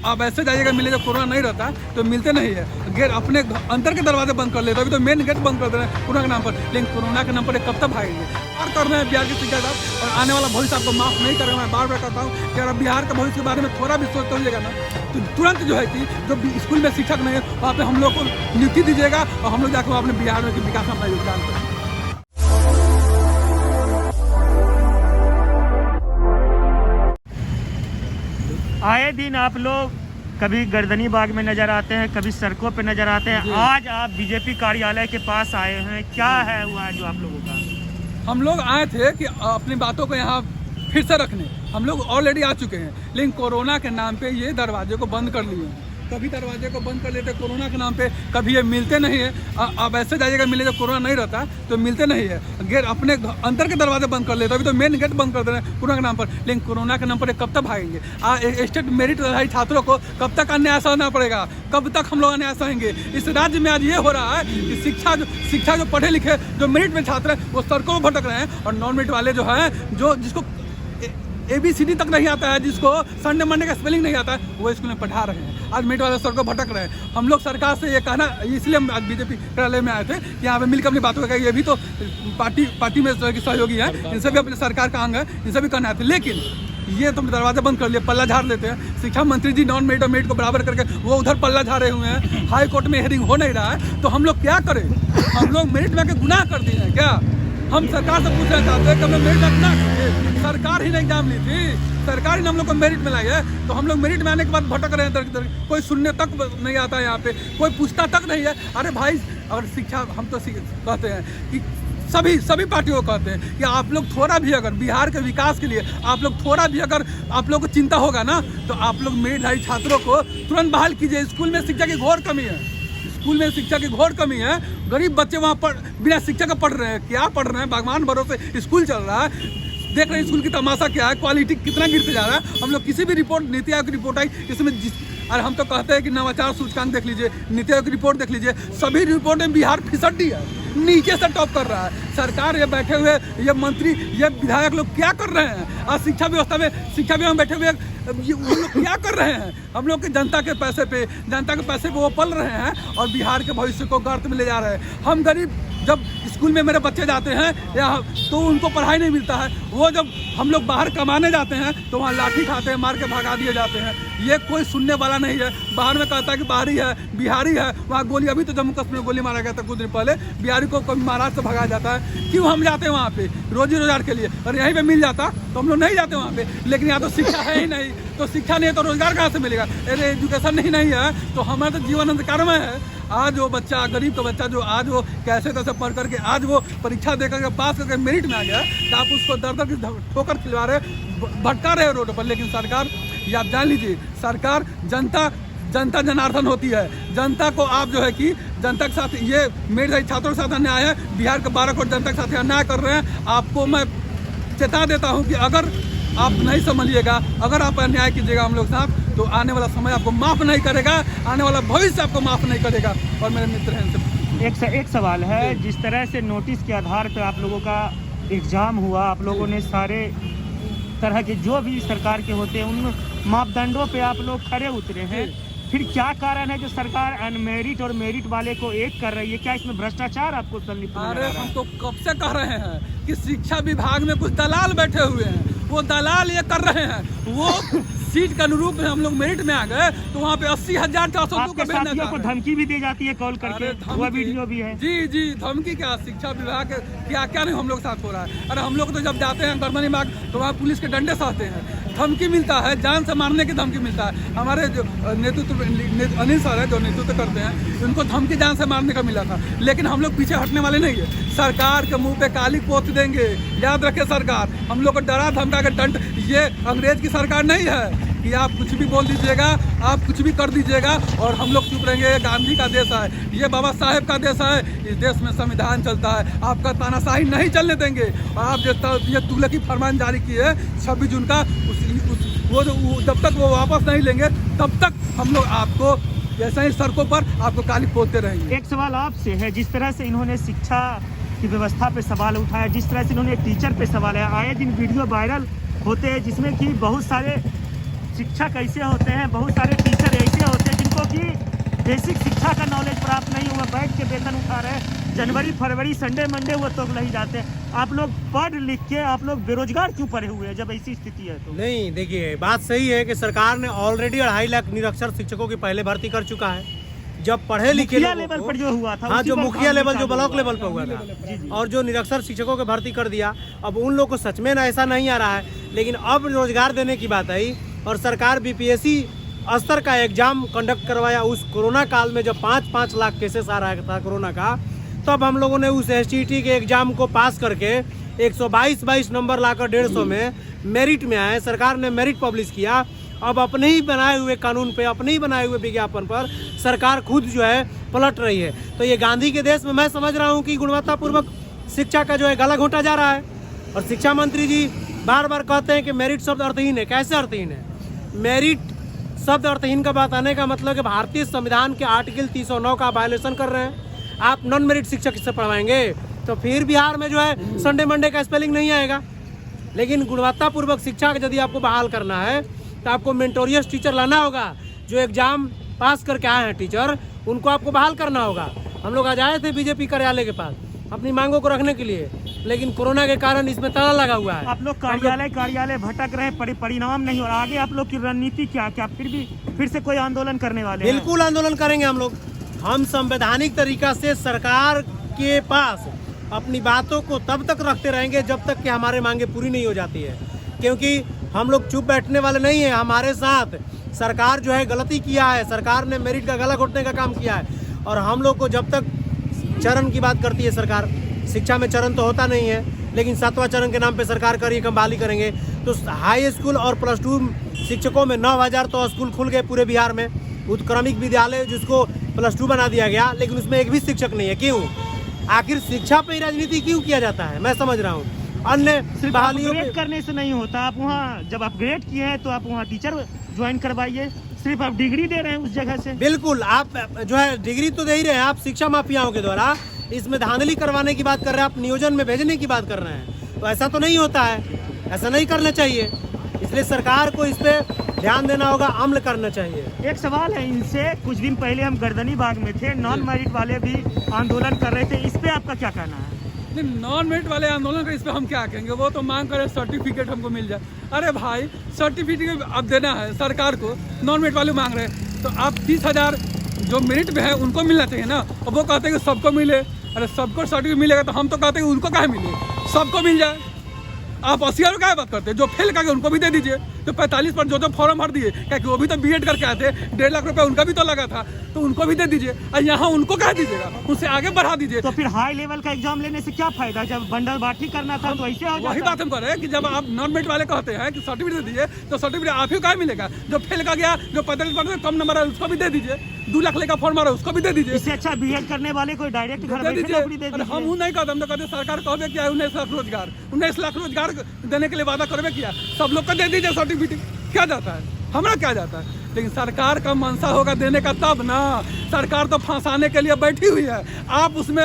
आप ऐसे जाइएगा मिलेगा, कोरोना नहीं रहता तो मिलते नहीं है। गेट अपने अंदर के दरवाजे बंद कर लेते, अभी तो मेन गेट बंद कर दे रहे हैं कोरोना के नाम पर। लेकिन कोरोना के नाम पर कब तक भागेंगे? और कर रहे हैं बिहार की शिक्षा साहब, और आने वाला भविष्य आपको माफ नहीं करेगा। मैं बार बार कहता हूँ कि अगर बिहार के भविष्य के बारे में थोड़ा भी सोचते होइएगा ना, तो तुरंत जो है कि जो स्कूल में शिक्षक नहीं है वहाँ पे हम लोग को नियुक्ति दीजिएगा और हम लोग जाकर अपने बिहार में विकास में अपना योगदान करें। आए दिन आप लोग कभी गर्दनी बाग में नजर आते हैं, कभी सड़कों पे नजर आते हैं। आज आप बीजेपी कार्यालय के पास आए हैं, क्या है हुआ है जो आप लोगों का? हम लोग आए थे कि अपनी बातों को यहाँ फिर से रखने। हम लोग ऑलरेडी आ चुके हैं, लेकिन कोरोना के नाम पे ये दरवाजे को बंद कर लिए हैं। कभी दरवाजे को बंद कर लेते कोरोना के नाम पे, कभी ये मिलते नहीं है। अब ऐसे जाइएगा मिलेगा, कोरोना नहीं रहता तो मिलते नहीं है। गेट अपने अंदर के दरवाजे बंद कर लेते, अभी तो मेन गेट बंद कर दे रहे हैं कोरोना के नाम पर। लेकिन कोरोना के नाम पर कब तक भागेंगे? स्टेट मेरिट रहे छात्रों को कब तक अन्याय सहना पड़ेगा? कब तक हम लोग अन्याय सहेंगे? इस राज्य में आज ये हो रहा है कि शिक्षा जो पढ़े लिखे जो मेरिट में छात्र हैं वो सड़कों में भटक रहे हैं, और नॉन मेरिट वाले जो हैं जिसको ABCD तक नहीं आता है, जिसको संडे मंडे का स्पेलिंग नहीं आता है, वो स्कूल में पढ़ा रहे हैं। आज मेरिट वाले सड़कों भटक रहे हैं। हम लोग सरकार से ये कहना, इसलिए हम आज बीजेपी कार्यालय में आए थे कि यहाँ पे मिलकर अपनी बातों का, ये भी तो पार्टी में सहयोगी हैं, इनसे भी अपने सरकार का अंग है, इनसे भी कहना आते। लेकिन ये तो दरवाजा बंद कर लिए, पल्ला झाड़ लेते हैं। शिक्षा मंत्री जी नॉन मेरिट और मेरिट को बराबर करके वो उधर पल्ला झाड़े हुए हैं। हाई कोर्ट में हियरिंग हो नहीं रहा है, तो हम लोग क्या करें? हम लोग मेरिट में आके गुनाह कर दिए हैं क्या? हम सरकार से पूछना चाहते हैं कि हम लोग मेरिट में गुनाह किए? सरकार ही ने एग्जाम ली थी, सरकार ही ने हम लोग को मेरिट में लाई है, तो हम लोग मेरिट में आने के बाद भटक रहे हैं इधर किधर। कोई सुनने तक नहीं आता है यहाँ पे, कोई पूछता तक नहीं है। अरे भाई, अगर शिक्षा हम तो कहते हैं कि सभी पार्टियों को कहते हैं कि आप लोग थोड़ा भी अगर बिहार के विकास के लिए आप लोग थोड़ा भी अगर आप लोग को चिंता होगा ना, तो आप लोग मेरिटधारी छात्रों को तुरंत बहाल कीजिए। स्कूल में शिक्षा की घोर कमी है, स्कूल में शिक्षा की घोर कमी है। गरीब बच्चे वहाँ बिना शिक्षा का पढ़ रहे हैं। क्या पढ़ रहे हैं? भगवान भरोसे स्कूल चल रहा है। देख रहे हैं स्कूल की तमाशा क्या है, क्वालिटी कितना गिरते जा रहा है। हम लोग किसी भी रिपोर्ट, नीति आयोग की रिपोर्ट आई इसमें अरे हम तो कहते हैं कि नवाचार सूचकांक देख लीजिए, नीति आयोग की रिपोर्ट देख लीजिए, सभी रिपोर्ट में बिहार फिसड्डी है, नीचे से टॉप कर रहा है। सरकार ये बैठे हुए ये मंत्री ये विधायक लोग क्या कर रहे हैं? आज शिक्षा व्यवस्था में बैठे हुए वो लोग क्या कर रहे हैं? हम लोग के जनता के पैसे पे वो पल रहे हैं और बिहार के भविष्य को गर्त में ले जा रहे हैं। हम गरीब जब स्कूल में मेरे बच्चे जाते हैं या तो उनको पढ़ाई नहीं मिलता है, वो जब हम लोग बाहर कमाने जाते हैं तो वहाँ लाठी खाते हैं, मार के भगा दिए जाते हैं। ये कोई सुनने वाला नहीं है। बाहर में कहता है कि बाहरी है, बिहारी है, वहाँ गोली, अभी तो जम्मू कश्मीर में गोली मारा गया था कुछ दिन पहले, बिहारी को कोई महाराष्ट्र से भगाया जाता है। क्यों हम जाते हैं वहाँ पे? रोजी रोजगार के लिए। और यहीं पे मिल जाता तो हम लोग नहीं जाते वहाँ पे। लेकिन यहाँ तो शिक्षा है ही नहीं, तो शिक्षा नहीं है तो रोजगार कहाँ से मिलेगा? अरे एजुकेशन ही नहीं है तो हमारा तो जीवन अंधकारमय है। आज वो बच्चा, गरीब का बच्चा जो आज वो कैसे पढ़ करके आज वो परीक्षा दे करके पास करके मेरिट में आ गया, तो आप उसको दर की ठोकर खिलवा रहे, भटका रहे रोड पर। लेकिन सरकार, ये आप जान लीजिए, सरकार जनता जनार्दन होती है। जनता को आप जो है कि जनता के साथ ये मेरिट छात्रों के साथ अन्याय है, बिहार के 12 करोड़ जनता के साथ अन्याय कर रहे हैं। आपको मैं चेता देता हूँ कि अगर आप नहीं समझिएगा, अगर आप अन्याय कीजिएगा हम लोग साथ, तो आने वाला समय आपको माफ़ नहीं करेगा, आने वाला भविष्य आपको माफ़ नहीं करेगा। और मेरे मित्र हैं एक सवाल है, जिस तरह से नोटिस के आधार पर आप लोगों का एग्ज़ाम हुआ, आप लोगों ने सारे तरह के जो भी सरकार के होते हैं उन मापदंडों पे आप लोग खरे उतरे हैं, फिर क्या कारण है जो सरकार अनमेरिट और मेरिट वाले को एक कर रही है? क्या इसमें भ्रष्टाचार आपको संलिप्त? अरे हम तो कब से कह रहे हैं कि शिक्षा विभाग में कुछ दलाल बैठे हुए हैं, वो दलाल ये कर रहे हैं। वो सीट के अनुरूप हम लोग मेरिट में आ गए तो वहाँ पे 80,402 को साथियों को धमकी भी दी जाती है कॉल करके, वो वीडियो भी है। जी धमकी क्या? शिक्षा विभाग क्या नहीं हम लोग साथ हो रहा है। अरे हम लोग तो जब जाते हैं गर्दनी बाग तो वहाँ पुलिस के डंडे सहते हैं, धमकी मिलता है, जान से मारने की धमकी मिलता है। हमारे जो नेतृत्व अनिल सर है जो नेतृत्व करते हैं, उनको धमकी जान से मारने का मिला था। लेकिन हम लोग पीछे हटने वाले नहीं है। सरकार के मुंह पे काली पोत देंगे, याद रखे सरकार। हम लोग को डरा धमका के दंड, ये अंग्रेज की सरकार नहीं है कि आप कुछ भी बोल दीजिएगा, आप कुछ भी कर दीजिएगा और हम लोग चुप रहेंगे। ये गांधी का देश है, ये बाबा साहेब का देश है। इस देश में संविधान चलता है, आपका तानाशाही नहीं चलने देंगे। और आप ये तुगलकी फरमान जारी किए 26 जून का, वो जब तक वो वापस नहीं लेंगे तब तक हम लोग आपको ऐसा ही सड़कों पर आपको काली पोतते रहेंगे। एक सवाल आपसे है, जिस तरह से इन्होंने शिक्षा की व्यवस्था पे सवाल उठाया, जिस तरह से इन्होंने टीचर पे सवाल है, आए दिन वीडियो वायरल होते हैं जिसमें कि बहुत सारे शिक्षक ऐसे होते हैं, बहुत सारे टीचर बेसिक शिक्षा का नॉलेज प्राप्त नहीं हुआ, बैठ के वेतन उठा रहे हैं, जनवरी फरवरी संडे मंडे वो तो नहीं जाते। आप लोग पढ़ लिख के आप लोग बेरोजगार क्यों पड़े हुए हैं जब ऐसी स्थिति है तो? नहीं, देखिए बात सही है कि सरकार ने ऑलरेडी 2.5 लाख निरक्षर शिक्षकों की पहले भर्ती कर चुका है। जब पढ़े लिखे मुखिया लेवल पर जो हुआ था, हाँ, जो मुखिया लेवल, जो ब्लॉक लेवल पर हुआ जी, था, और जो निरक्षर शिक्षकों की भर्ती कर दिया। अब उन लोग को सच में ना ऐसा नहीं आ रहा है, लेकिन अब रोजगार देने की बात आई और सरकार बीपीएससी स्तर का एग्जाम कंडक्ट करवाया उस कोरोना काल में, जब 5-5 लाख केसेस आ रहा था कोरोना का। तब हम लोगों ने उस एसटीईटी के एग्जाम को पास करके 122 नंबर लाकर 150 में मेरिट में आए। सरकार ने मेरिट पब्लिश किया। अब अपने ही बनाए हुए कानून पे, अपने ही बनाए हुए विज्ञापन पर सरकार खुद जो है पलट रही है। तो ये गांधी के देश में मैं समझ रहा हूँ कि गुणवत्तापूर्वक शिक्षा का जो है गला घोंटा जा रहा है। और शिक्षा मंत्री जी बार बार कहते हैं कि मेरिट शब्द अर्थहीन है। कैसे अर्थहीन है? मेरिट शब्द अर्थहीन का बात आने का मतलब कि भारतीय संविधान के आर्टिकल 309 का वायलेशन कर रहे हैं। आप नॉन मेरिट शिक्षक से पढ़वाएंगे तो फिर बिहार में जो है संडे मंडे का स्पेलिंग नहीं आएगा। लेकिन गुणवत्तापूर्वक शिक्षा यदि आपको बहाल करना है तो आपको मेंटोरियस टीचर लाना होगा। जो एग्जाम पास करके आए हैं टीचर, उनको आपको बहाल करना होगा। हम लोग आज आए थे बीजेपी कार्यालय के पास अपनी मांगों को रखने के लिए, लेकिन कोरोना के कारण इसमें ताला लगा हुआ है। आप लोग कार्यालय भटक रहे हैं, परिणाम नहीं, और आगे आप लोग की रणनीति क्या फिर से कोई आंदोलन करने वाले हैं? बिल्कुल आंदोलन करेंगे हम लोग। हम संवैधानिक तरीका से सरकार के पास अपनी बातों को तब तक रखते रहेंगे जब तक कि हमारे मांगे पूरी नहीं हो जाती है, क्योंकि हम लोग चुप बैठने वाले नहीं हैं। हमारे साथ सरकार जो है गलती किया है, सरकार ने मेरिट का गला घोटने का काम किया है। और हम लोग को जब तक चरण की बात करती है सरकार, शिक्षा में चरण तो होता नहीं है, लेकिन 7वां चरण के नाम पे सरकार कर ये बहाली करेंगे। तो हाई स्कूल और +2 शिक्षकों में 9000 तो स्कूल खुल गए पूरे बिहार में। उत्क्रमिक विद्यालय जिसको +2 बना दिया गया, लेकिन उसमें एक भी शिक्षक नहीं है। क्यों? आखिर शिक्षा पे राजनीति क्यों किया जाता है? मैं समझ रहा हूँ। अन्य सिर्फ अपग्रेड करने से नहीं होता। आप वहाँ जब अपग्रेड किए हैं तो आप वहाँ टीचर ज्वाइन करवाइए। सिर्फ आप डिग्री दे रहे हैं उस जगह से। बिल्कुल, आप जो है डिग्री तो दे ही रहे हैं। आप शिक्षा माफियाओं के द्वारा इसमें धांधली करवाने की बात कर रहे हैं, आप नियोजन में भेजने की बात कर रहे हैं। तो ऐसा तो नहीं होता है, ऐसा नहीं करना चाहिए। इसलिए सरकार को इस पे ध्यान देना होगा, अमल करना चाहिए। एक सवाल है इनसे, कुछ दिन पहले हम गर्दनी बाग में थे, नॉन मेरिट वाले भी आंदोलन कर रहे थे, इस पे आपका क्या कहना है? नॉन मेरिट वाले आंदोलन का इस पे हम क्या कहेंगे? वो तो मांग करे सर्टिफिकेट हमको मिल जाए। अरे भाई, सर्टिफिकेट अब देना है सरकार को, नॉन मेरिट वाले मांग रहे हैं, तो आप 30,000 जो मेरिट में है उनको मिलना चाहिए ना। अब वो कहते हैं कि सबको मिले। अरे सबको सर्टिफिकेट मिलेगा तो हम तो कहते हैं उनको कहाँ मिले, सबको मिल जाए। आप 80,000 क्या बात करते हैं? जो फेल करके उनको भी दे दीजिए। जो 45 पर जो फॉर्म भर दिए, क्या वो भी तो बीएड करके आए थे, 1.5 लाख रुपए उनका भी तो लगा था, तो उनको भी दे दीजिए। और यहाँ उनको कह दीजिएगा, उससे आगे बढ़ा दीजिए। तो फिर हाई लेवल का एग्जाम लेने से क्या फायदा? जब बंडलबांटी करना था तो ऐसे हो जाता। वही बात हम कर रहे हैं कि जब आप नॉन मेरिट वाले कहते हैं कि सर्टिफिकेट दे दीजिए, तो सर्टिफिकेट आप ही को क्या मिलेगा? जो फेल का गया, जो 45% कम नंबर है उसको भी दे दीजिए। 2 लाख लेकर फॉर्म मारा उसको भी दे दीजिए। इससे अच्छा बीएड करने वाले को डायरेक्ट घर दे बैठे नौकरी दे दीजिए। दीजिए। हम वो नहीं कहते, हम तो कहते सरकार कहते क्या 19 लाख रोजगार, 19 लाख रोजगार देने के लिए वादा करवे किया, सब लोग को दे दीजिए सर्टिफिकेट। क्या जाता है? हमारा क्या जाता है? लेकिन सरकार का मनसा होगा देने का तब ना। सरकार तो फंसाने के लिए बैठी हुई है, आप उसमें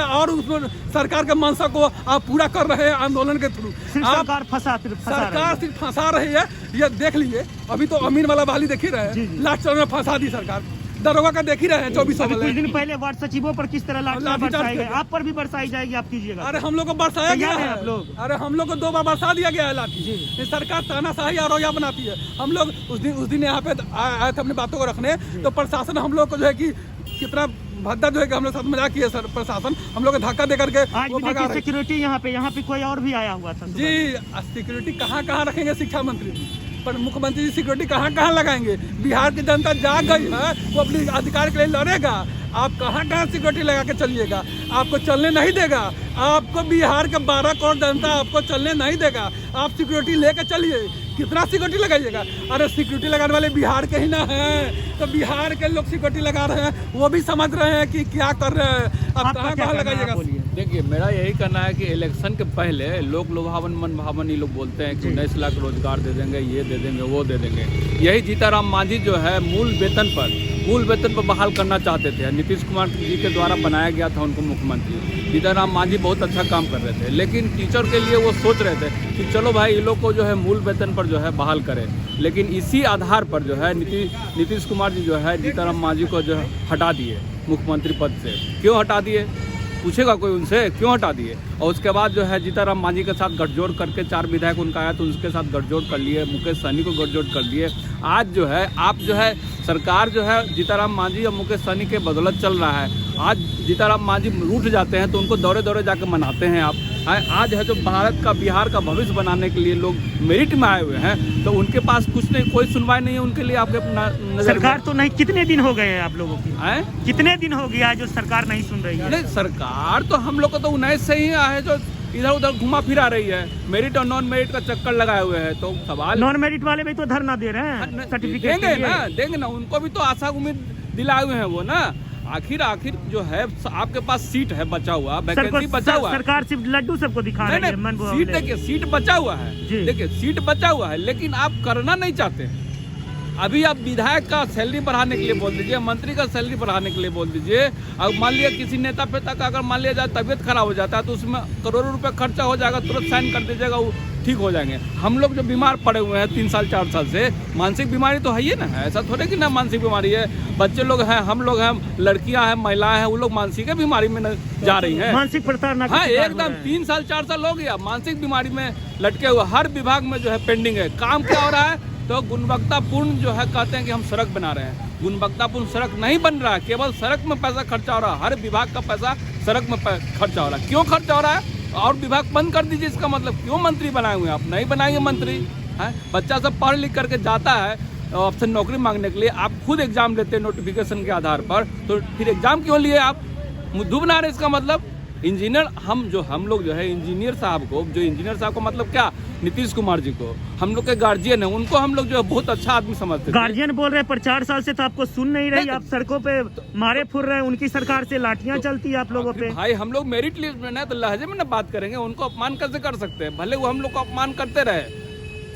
सरकार के मनसा को आप पूरा कर रहे हैं आंदोलन के थ्रू। सरकार सिर्फ फंसा रही है। ये देख लीजिए, अभी तो अमीन वाला बहाली देख ही रहे हैं, लास्ट चरण में फंसा दी सरकार। दरोगा का देख ही रहे हैं 24 कुछ दिन पहले वार्ड सचिवों पर किस तरह लाठी बरसाई गई, आप पर भी बरसाई जाएगी, आप कीजिएगा। अरे हम लोग को बरसाया गया है आप लोग। अरे हम लोग को 2 बार बरसा दिया गया है लाठी। सरकार तानाशाही और रोया बनाती है। हम लोग उस दिन यहाँ पे आए थे अपनी बातों को रखने, तो प्रशासन हम लोग को जो है कि कितना भद्दा जो है कि हम लोग साथ मजाक किए सर। प्रशासन हम लोग को धक्का दे करके वो भगा रहे। सिक्योरिटी यहाँ पे कोई और भी आया हुआ था जी। सिक्योरिटी कहाँ रखेंगे शिक्षा मंत्री जी? पर मुख्यमंत्री जी सिक्योरिटी कहाँ लगाएंगे? बिहार की जनता जाग गई है, वो अपने अधिकार के लिए लड़ेगा। आप कहाँ सिक्योरिटी लगा के चलिएगा? आपको चलने नहीं देगा। आपको बिहार के 12 करोड़ जनता आपको चलने नहीं देगा। आप सिक्योरिटी लेकर चलिए। कितना सिक्योरिटी लगाइएगा? अरे सिक्योरिटी लगाने वाले बिहार के ही ना हैं, तो बिहार के लोग सिक्योरिटी लगा रहे हैं, वो भी समझ रहे हैं कि क्या कर रहे हैं। अब कहाँ लगाइएगा? देखिए, मेरा यही कहना है कि इलेक्शन के पहले लोक लुभावन मन भावन ये लोग बोलते हैं कि 19 लाख रोजगार दे देंगे, ये दे देंगे, वो दे देंगे। यही जीताराम मांझी जो है मूल वेतन पर बहाल करना चाहते थे। नीतीश कुमार जी के द्वारा बनाया गया था उनको मुख्यमंत्री। जीताराम मांझी बहुत अच्छा काम कर रहे थे, लेकिन टीचर के लिए वो सोच रहे थे कि चलो भाई ये लोग को जो है मूल वेतन पर जो है बहाल करें। लेकिन इसी आधार पर जो है नीतीश कुमार जी जो है जीताराम मांझी को जो है हटा दिए मुख्यमंत्री पद से। क्यों हटा दिए पूछेगा कोई उनसे, क्यों हटा दिए? और उसके बाद जो है जीताराम मांझी के साथ गठजोड़ करके 4 विधायक उनका आया तो उसके साथ गठजोड़ कर लिए, मुकेश सहनी को गठजोड़ कर लिए। आज जो है आप जो है सरकार जो है जीताराम मांझी और मुकेश सहनी के बदौलत चल रहा है। आज जीताराम मांझी रूठ जाते हैं तो उनको दौरे दौरे जाकर मनाते हैं आप। आज है जो भारत का, बिहार का भविष्य बनाने के लिए लोग मेरिट में आए हुए हैं, तो उनके पास कुछ नहीं, कोई सुनवाई नहीं है उनके लिए। आपके नजर सरकार तो नहीं, कितने दिन हो गए हैं आप लोगों की? कितने दिन हो गया जो सरकार नहीं सुन रही है? नहीं, सरकार तो हम लोग को तो 19 से ही है जो इधर उधर घुमा फिरा रही है, मेरिट और नॉन मेरिट का चक्कर लगाए हुए हैं। तो सवाल, नॉन मेरिट वाले भी तो धरना दे रहे हैं, सर्टिफिकेट देंगे ना, उनको भी तो आशा उम्मीद दिलाए हुए हैं वो ना। आखिर जो है आपके पास सीट है बचा हुआ, वैकेंसी बचा हुआ है। सरकार सिर्फ लड्डू सबको दिखा रही है। सीट देखिए, सीट बचा हुआ है, देखिए सीट बचा हुआ है, लेकिन आप करना नहीं चाहते हैं। अभी आप विधायक का सैलरी बढ़ाने के लिए बोल दीजिए, मंत्री का सैलरी बढ़ाने के लिए बोल दीजिए। अब मान लिया किसी नेता पेता का अगर मान लिया जाए तबीयत खराब हो जाता है तो उसमें करोड़ों रुपए खर्चा हो जाएगा, तुरंत साइन कर दीजिएगा, वो ठीक हो जाएंगे। हम लोग जो बीमार पड़े हुए हैं 3 साल 4 साल से, मानसिक बीमारी तो है ही ना, ऐसा थोड़े कि ना मानसिक बीमारी है। बच्चे लोग हैं, हम लोग हैं, लड़कियां हैं, महिलाएं हैं, वो लोग मानसिक बीमारी में जा रही हैं, मानसिक प्रताड़ना। हाँ, एकदम 3 साल 4 साल हो गया मानसिक बीमारी में लटके हुए। हर विभाग में जो है पेंडिंग है। काम क्या हो रहा है? तो गुणवत्तापूर्ण जो है कहते हैं कि हम सड़क बना रहे हैं, गुणवत्तापूर्ण सड़क नहीं बन रहा है, केवल सड़क में पैसा खर्चा हो रहा है। हर विभाग का पैसा सड़क में खर्चा हो रहा है। क्यों खर्चा हो रहा है? और विभाग बंद कर दीजिए। इसका मतलब क्यों मंत्री बनाए हुए हैं आप? नहीं बनाएंगे मंत्री है। बच्चा सब पढ़ लिख करके जाता है आपसे नौकरी मांगने के लिए, आप खुद एग्जाम लेते हैं नोटिफिकेशन के आधार पर, तो फिर एग्जाम क्यों लिए आप? मुद्दू बना रहे। इसका मतलब इंजीनियर हम लोग जो है इंजीनियर साहब को मतलब क्या, नीतीश कुमार जी को, हम लोग के गार्जियन है, उनको हम लोग जो है बहुत अच्छा आदमी समझते हैं। गार्जियन बोल रहे हैं पर 4 साल से तो आपको सुन नहीं रही, आप सड़कों पे मारे फुर रहे हैं, उनकी सरकार से लाठियां चलती है आप लोगों पे। भाई हम लोग मेरिट लिस्ट में ना तो लहजे में ना बात करेंगे, उनको अपमान कैसे कर सकते हैं? भले वो हम लोग को अपमान करते रहे,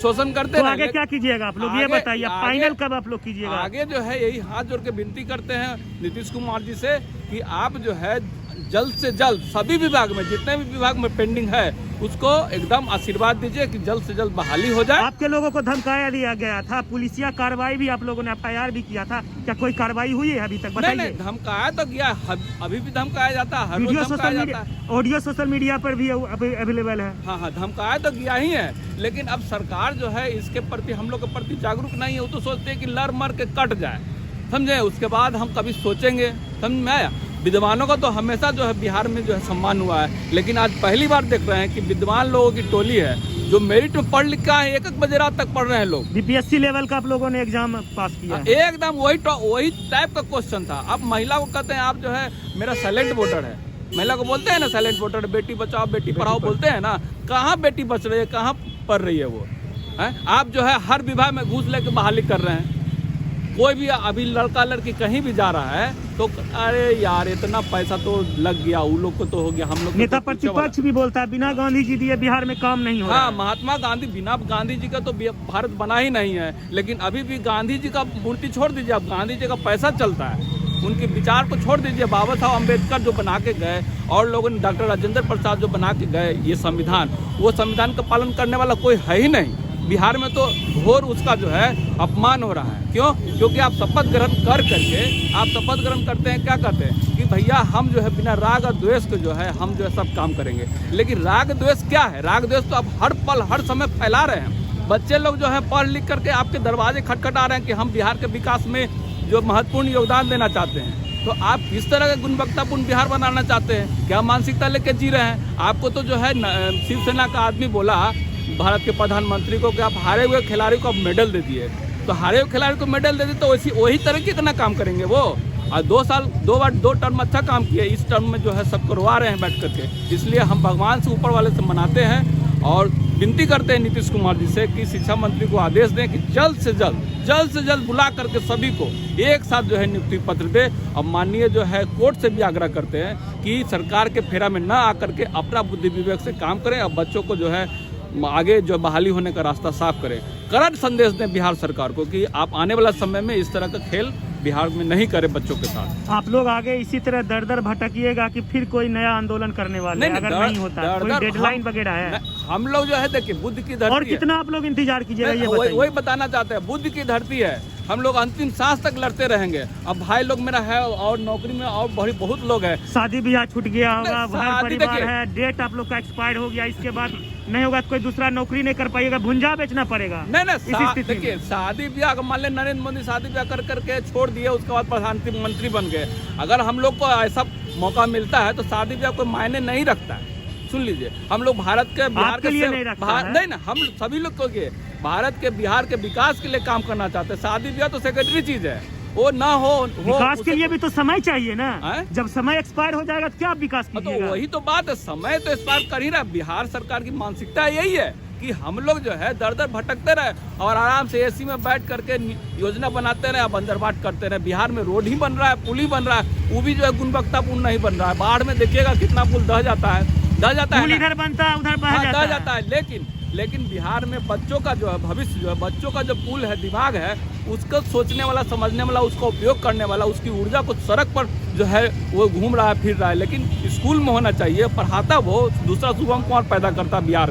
शोषण करते रहे। आगे क्या कीजिएगा आप लोग, ये बताइए, फाइनल कब आप लोग कीजिएगा? आगे जो है यही हाथ जोड़ के विनती करते हैं नीतीश कुमार जी से कि आप जो है जल्द से जल्द सभी विभाग में, जितने भी विभाग में पेंडिंग है, उसको एकदम आशीर्वाद दीजिए कि जल्द से जल्द बहाली हो जाए। आपके लोगों को धमकाया दिया गया था, पुलिसिया कार्रवाई भी आप लोगों ने FIR भी किया था, क्या कोई कार्रवाई हुई है अभी तक? बताइए। नहीं, धमकाया तो गया, अभी भी धमकाया जाता है, हर रोज धमकाया जाता है। ऑडियो सोशल मीडिया पर भी अवेलेबल है। हाँ, धमकाया तो गया ही है, लेकिन अब सरकार जो है इसके प्रति, हम लोग के प्रति जागरूक नहीं है। वो तो सोचते हैं कि लड़ मर के कट जाए, समझे, उसके बाद हम कभी सोचेंगे। समझ में आया? विद्वानों का तो हमेशा जो है बिहार में जो है सम्मान हुआ है, लेकिन आज पहली बार देख रहे हैं कि विद्वान लोगों की टोली है जो मेरिट में पढ़ लिखा है, 1-1 बजे रात तक पढ़ रहे हैं लोग। BPSC लेवल का आप लोगों ने एग्जाम पास किया है। एकदम वही टाइप का क्वेश्चन था। अब महिला को कहते हैं आप जो है मेरा साइलेंट वोटर है, महिला को बोलते हैं ना साइलेंट वोटर, बेटी बचाओ बेटी पढ़ाओ बोलते हैं ना, कहाँ बेटी बच रही है, कहाँ पढ़ रही है वो है? आप जो है हर विभाग में घूस लेके बहाली कर रहे हैं। कोई भी अभी लड़का लड़की कहीं भी जा रहा है तो अरे यार इतना पैसा तो लग गया, उन लोग को तो हो गया, हम लोग नेता प्रतिपक्ष भी बोलता है बिना गांधी जी दिए बिहार में काम नहीं हो रहा। हाँ, महात्मा गांधी, बिना गांधी जी का तो भारत बना ही नहीं है। लेकिन अभी भी गांधी जी का मूर्ति छोड़ दीजिए, अब गांधी जी का पैसा चलता है, उनके विचार को छोड़ दीजिए। बाबा साहब अम्बेडकर जो बना के गए और लोगों ने, डॉक्टर राजेंद्र प्रसाद जो बना के गए ये संविधान, वो संविधान का पालन करने वाला कोई है ही नहीं। बिहार में तो घोर उसका जो है अपमान हो रहा है। क्यों? क्योंकि आप शपथ ग्रहण करते हैं, क्या कहते हैं कि भैया हम जो है बिना राग और द्वेष के जो है हम जो है सब काम करेंगे। लेकिन राग द्वेष क्या है? राग द्वेष तो आप हर पल हर समय फैला रहे हैं। बच्चे लोग जो है पढ़ लिख करके आपके दरवाजे खटखटा रहे हैं कि हम बिहार के विकास में जो महत्वपूर्ण योगदान देना चाहते हैं। तो आप किस तरह का गुणवत्तापूर्ण बिहार बनाना चाहते हैं? क्या मानसिकता लेके जी रहे हैं? आपको तो जो है शिवसेना का आदमी बोला भारत के प्रधानमंत्री को कि आप हारे हुए खिलाड़ी को आप मेडल दे दिए, तो हारे हुए खिलाड़ी को मेडल दे दिए तो वही तरीके का ना काम करेंगे वो। और 2 टर्म अच्छा काम किए, इस टर्म में जो है सब करवा रहे हैं बैठ करके। इसलिए हम भगवान से ऊपर वाले से मनाते हैं और विनती करते हैं नीतीश कुमार जी से कि शिक्षा मंत्री को आदेश दें कि जल्द से जल्द बुला करके सभी को एक साथ जो है नियुक्ति पत्र दे। अब माननीय जो है कोर्ट से भी आग्रह करते हैं कि सरकार के फेरा में ना आकर के अपना बुद्धि विवेक से काम करें और बच्चों को जो है आगे जो बहाली होने का रास्ता साफ करें। कड़ा संदेश दें बिहार सरकार को कि आप आने वाला समय में इस तरह का खेल बिहार में नहीं करें बच्चों के साथ। आप लोग आगे इसी तरह दर दर भटकिएगा कि फिर कोई नया आंदोलन करने वाले हैं? अगर नहीं होता कोई डेडलाइन वगैरह है? हम लोग जो है देखिए बुद्ध की धरती और कितना आप लोग इंतजार कीजिएगा ये बताइए। वही बताना चाहते हैं, बुद्ध की धरती है, हम लोग अंतिम सांस तक लड़ते रहेंगे। अब भाई लोग मेरा है और नौकरी में और बहुत लोग हैं, शादी ब्याह छूट गया होगा, घर शादी परिवार है, डेट आप लोग का एक्सपायर हो गया, इसके बाद नहीं होगा तो कोई दूसरा नौकरी नहीं कर पाएगा, भुंजा बेचना पड़ेगा। नहीं देखिए शादी ब्याह मान ले नरेंद्र मोदी शादी ब्याह कर करके छोड़ दिए, उसके बाद प्रधानमंत्री बन गए। अगर हम लोग को ऐसा मौका मिलता है तो शादी ब्याह कोई मायने नहीं रखता है। सुन लीजिए, हम लोग भारत के बिहार के लिए नहीं रखता है। नहीं ना, हम सभी लोग को भारत के बिहार के विकास के लिए काम करना चाहते हैं। शादी ब्याह तो सेकेंडरी चीज है, वो ना हो विकास के लिए भी तो समय चाहिए ना। है? जब समय एक्सपायर हो जाएगा तो क्या विकास कीजिएगा? तो वही तो बात है, समय तो एक्सपायर कर ही रहा। बिहार सरकार की मानसिकता यही है कि हम लोग जो है दर दर भटकते रहे और आराम से एसी में बैठ करके योजना बनाते रहे, बंदरबाट करते रहे। बिहार में रोड ही बन रहा है, पुल ही बन रहा है, वो भी जो है गुणवत्तापूर्ण नहीं बन रहा है। बाढ़ में देखिएगा कितना पुल दह जाता है, पुल इधर बनता है उधर बह जाता है। लेकिन बिहार में बच्चों का जो है भविष्य जो है, बच्चों का जो पुल है, दिमाग है, उसको सोचने वाला, समझने वाला, उसका उपयोग करने वाला, उसकी ऊर्जा को सड़क पर जो है वो घूम रहा है, फिर रहा है। लेकिन स्कूल में होना चाहिए, पढ़ाता वो दूसरा शुभम कुमार पैदा करता बिहार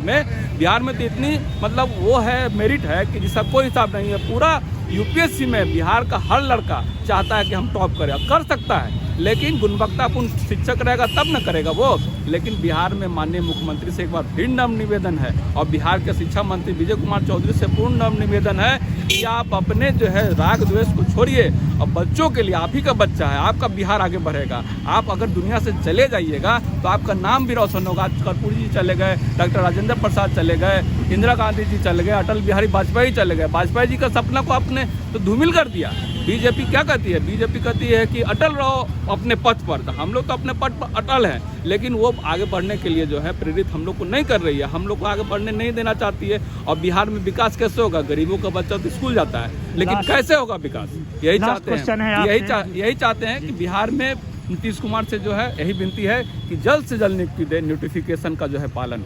में तो इतनी मतलब वो है मेरिट है कि जिसका कोई हिसाब नहीं है। पूरा यूपीएससी में बिहार का हर लड़का चाहता है कि हम टॉप करें, कर सकता है, लेकिन गुणवत्तापूर्ण शिक्षक रहेगा तब न करेगा वो। लेकिन बिहार में माननीय मुख्यमंत्री से एक बार फिर नम्र निवेदन है और बिहार के शिक्षा मंत्री विजय कुमार चौधरी से पूर्ण नम्र निवेदन है कि आप अपने जो है राग द्वेष को छोड़िए और बच्चों के लिए, आप ही का बच्चा है, आपका बिहार आगे बढ़ेगा। आप अगर दुनिया से चले जाइएगा तो आपका नाम भी रोशन होगा। कर्पूरी जी चले गए, डॉक्टर राजेंद्र प्रसाद चले गए, इंदिरा गांधी जी चले गए, अटल बिहारी वाजपेयी चले गए। वाजपेयी जी का सपना को आपने तो धूमिल कर दिया। बीजेपी क्या कहती है? बीजेपी कहती है कि अटल रहो अपने पथ पर। तो हम लोग तो अपने पथ पर अटल हैं, लेकिन वो आगे बढ़ने के लिए जो है प्रेरित हम लोग को नहीं कर रही है, हम लोग को आगे बढ़ने नहीं देना चाहती है। और बिहार में विकास कैसे होगा? गरीबों का बच्चा तो स्कूल जाता है, लेकिन कैसे होगा विकास? यही चाहते हैं, यही चाहते हैं कि बिहार में नीतीश कुमार से जो है यही विनती है कि जल्द से जल्द नियुक्ति दे, नोटिफिकेशन का जो है पालन।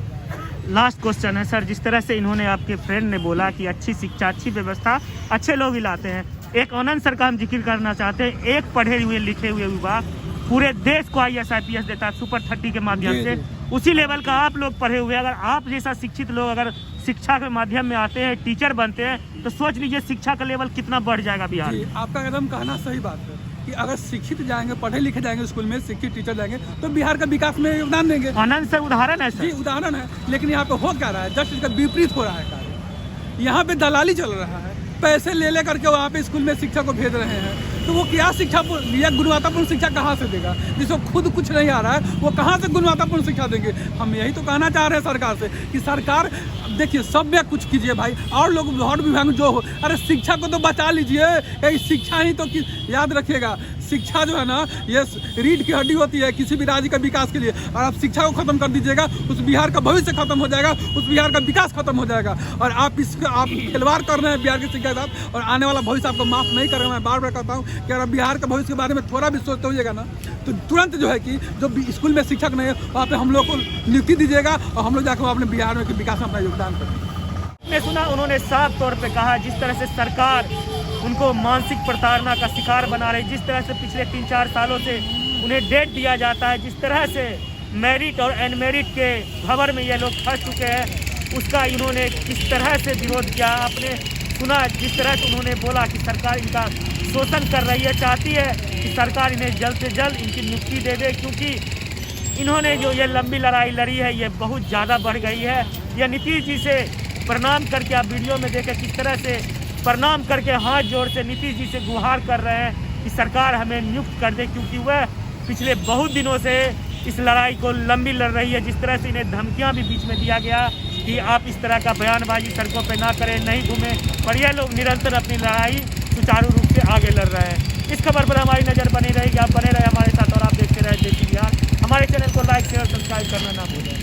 लास्ट क्वेश्चन है सर, जिस तरह से इन्होंने आपके फ्रेंड ने बोला कि अच्छी शिक्षा, अच्छी व्यवस्था, अच्छे लोग ही लाते हैं, एक आनंद सर का हम जिक्र करना चाहते हैं। एक पढ़े हुए लिखे हुए युवा पूरे देश को IAS IPS देता है सुपर 30 के माध्यम से। उसी लेवल का आप लोग पढ़े हुए, अगर आप जैसा शिक्षित लोग अगर शिक्षा के माध्यम में आते हैं, टीचर बनते हैं, तो सोच लीजिए शिक्षा का लेवल कितना बढ़ जाएगा बिहार में। आपका एकदम कहना सही बात है कि अगर शिक्षित जाएंगे, पढ़े लिखे जाएंगे स्कूल में, शिक्षित टीचर जाएंगे तो बिहार का विकास में योगदान देंगे। आनंद सर उदाहरण है सर। जी उदाहरण है, लेकिन यहाँ पे हो क्या रहा है? जस्ट इसका विपरीत हो रहा है कार्य। यहाँ पे दलाली चल रहा है, पैसे ले करके वहाँ पे स्कूल में शिक्षा को भेज रहे हैं। तो वो क्या शिक्षा या गुणवत्तापूर्ण शिक्षा कहाँ से देगा? जिसको खुद कुछ नहीं आ रहा है वो कहाँ से गुणवत्तापूर्ण शिक्षा देंगे? हम यही तो कहना चाह रहे हैं सरकार से कि सरकार देखिए सब में कुछ कीजिए भाई। और लोग हर विभाग में जो हो, अरे शिक्षा को तो बचा लीजिए। यही शिक्षा ही तो याद रखिएगा, शिक्षा जो है ना ये रीढ़ की हड्डी होती है किसी भी राज्य का विकास के लिए। और आप शिक्षा को खत्म कर दीजिएगा, उस बिहार का भविष्य खत्म हो जाएगा, उस बिहार का विकास खत्म हो जाएगा। और आप खिलवाड़ कर रहे हैं बिहार की शिक्षा के साथ, और आने वाला भविष्य आपको माफ नहीं करेगा। मैं बार बार कहता हूँ कि अगर बिहार के भविष्य के बारे में थोड़ा भी सोचते होइएगा ना, तो तुरंत जो है कि जो स्कूल में शिक्षक नहीं है वहाँ पे हम लोग को नियुक्ति दीजिएगा और हम लोग जाकर अपने बिहार में विकास में अपना योगदान करेंगे। ने सुना, उन्होंने साफ तौर पे कहा जिस तरह से सरकार उनको मानसिक प्रताड़ना का शिकार बना रही, जिस तरह से पिछले 3-4 सालों से उन्हें डेट दिया जाता है, जिस तरह से मेरिट और अनमेरिट के खबर में ये लोग फंस चुके हैं, उसका इन्होंने किस तरह से विरोध किया। आपने सुना जिस तरह से उन्होंने बोला कि सरकार इनका शोषण कर रही है, चाहती है कि सरकार इन्हें जल्द से जल्द इनकी नियुक्ति दे दे, क्योंकि इन्होंने जो ये लंबी लड़ाई लड़ी है ये बहुत ज़्यादा बढ़ गई है। यह नीतीश जी से प्रणाम करके, आप वीडियो में देखें किस तरह से प्रणाम करके हाथ जोड़ से नीतीश जी से गुहार कर रहे हैं कि सरकार हमें नियुक्त कर दे, क्योंकि वह पिछले बहुत दिनों से इस लड़ाई को लंबी लड़ रही है। जिस तरह से इन्हें धमकियां भी बीच में दिया गया कि आप इस तरह का बयानबाजी सड़कों पे ना करें, नहीं घूमें, पर यह लोग निरंतर अपनी लड़ाई सुचारू रूप से आगे लड़ रहे हैं। इस खबर पर हमारी नज़र बनी रहेगी, आप बने रहे हमारे साथ और आप देखते रहे देसी बिहार। हमारे चैनल को लाइक शेयर सब्सक्राइब करना ना भूलें।